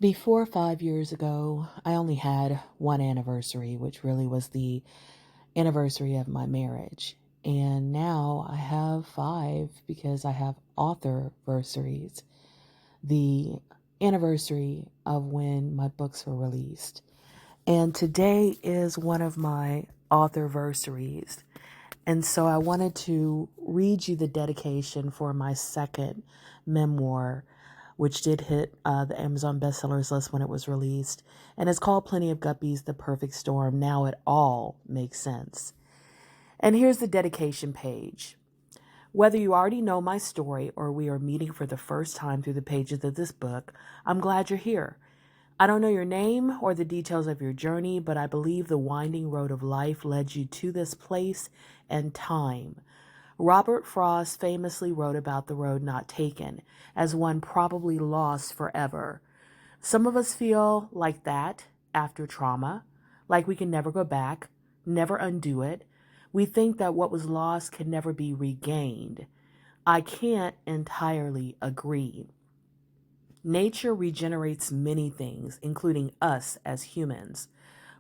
Before 5 years ago, I only had one anniversary, which really was the anniversary of my marriage. And now I have five because I have author versaries, the anniversary of when my books were released. And today is one of my author versaries. And so I wanted to read you the dedication for my second memoir, which did hit the Amazon bestsellers list when it was released. And it's called Plenty of Guppies, The Perfect Storm. Now it all makes sense. And here's the dedication page. Whether you already know my story or we are meeting for the first time through the pages of this book, I'm glad you're here. I don't know your name or the details of your journey, but I believe the winding road of life led you to this place and time. Robert Frost famously wrote about the road not taken as one probably lost forever. Some of us feel like that after trauma, like we can never go back, never undo it. We think that what was lost can never be regained. I can't entirely agree. Nature regenerates many things, including us as humans.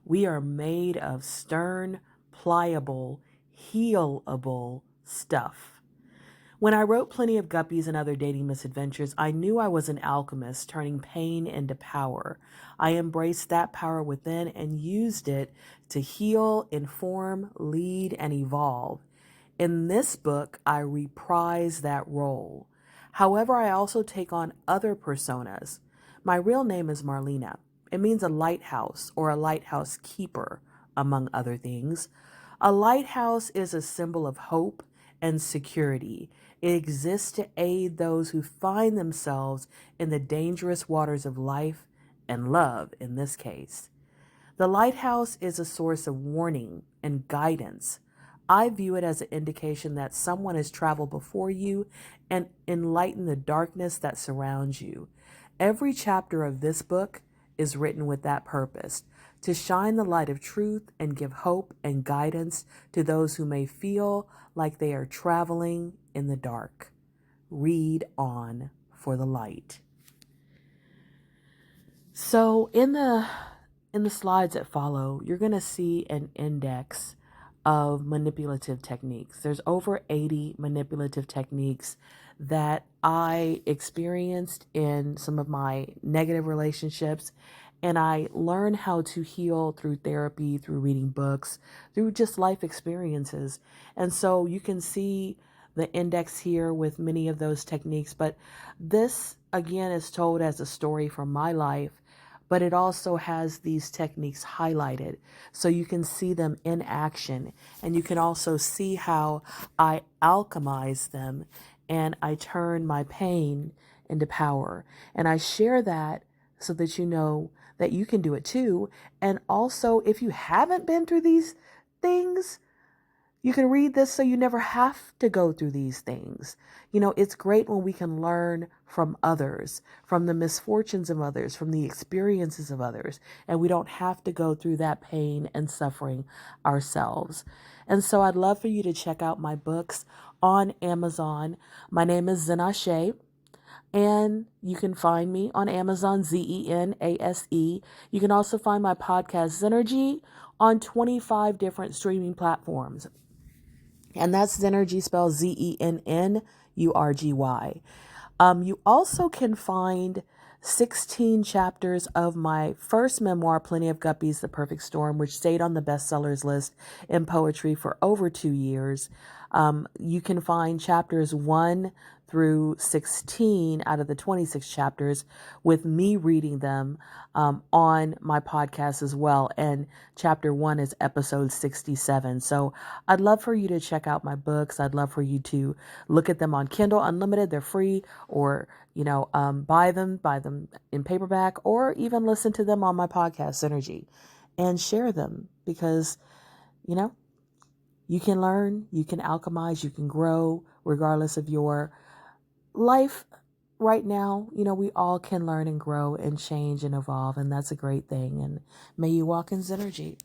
We are made of stern, pliable, healable stuff. When I wrote Plenty of Guppies and Other Dating Misadventures, I knew I was an alchemist turning pain into power. I embraced that power within and used it to heal, inform, lead, and evolve. In this book, I reprise that role. However, I also take on other personas. My real name is Marlena. It means a lighthouse or a lighthouse keeper, among other things. A lighthouse is a symbol of hope and security. It exists to aid those who find themselves in the dangerous waters of life and love, in this case. The lighthouse is a source of warning and guidance. I view it as an indication that someone has traveled before you and enlightened the darkness that surrounds you. Every chapter of this book is written with that purpose, to shine the light of truth and give hope and guidance to those who may feel like they are traveling in the dark. Read on for the light. So in the slides that follow, you're going to see an index of manipulative techniques. There's over 80 manipulative techniques that I experienced in some of my negative relationships, and I learned how to heal through therapy, through reading books, through just life experiences. And so you can see the index here with many of those techniques, but this again is told as a story from my life, but it also has these techniques highlighted so you can see them in action, and you can also see how I alchemize them and I turn my pain into power. And I share that so that you know that you can do it too. And also, if you haven't been through these things, you can read this so you never have to go through these things. You know, it's great when we can learn from others, from the misfortunes of others, from the experiences of others, and we don't have to go through that pain and suffering ourselves. And so I'd love for you to check out my books on Amazon. My name is Zenashe. And you can find me on Amazon, Zenase. You can also find my podcast, Zenergy, on 25 different streaming platforms. And that's Zenergy, spelled Zennurgy. You also can find 16 chapters of my first memoir, Plenty of Guppies, The Perfect Storm, which stayed on the bestsellers list in poetry for over 2 years. You can find chapters 1 through 16 out of the 26 chapters with me reading them on my podcast as well. And chapter 1 is episode 67. So I'd love for you to check out my books. I'd love for you to look at them on Kindle Unlimited. They're free, or buy them in paperback, or even listen to them on my podcast, Synergy, and share them because, you know, you can learn, you can alchemize, you can grow regardless of your life right now. You know, we all can learn and grow and change and evolve, and that's a great thing. And may you walk in Synergy.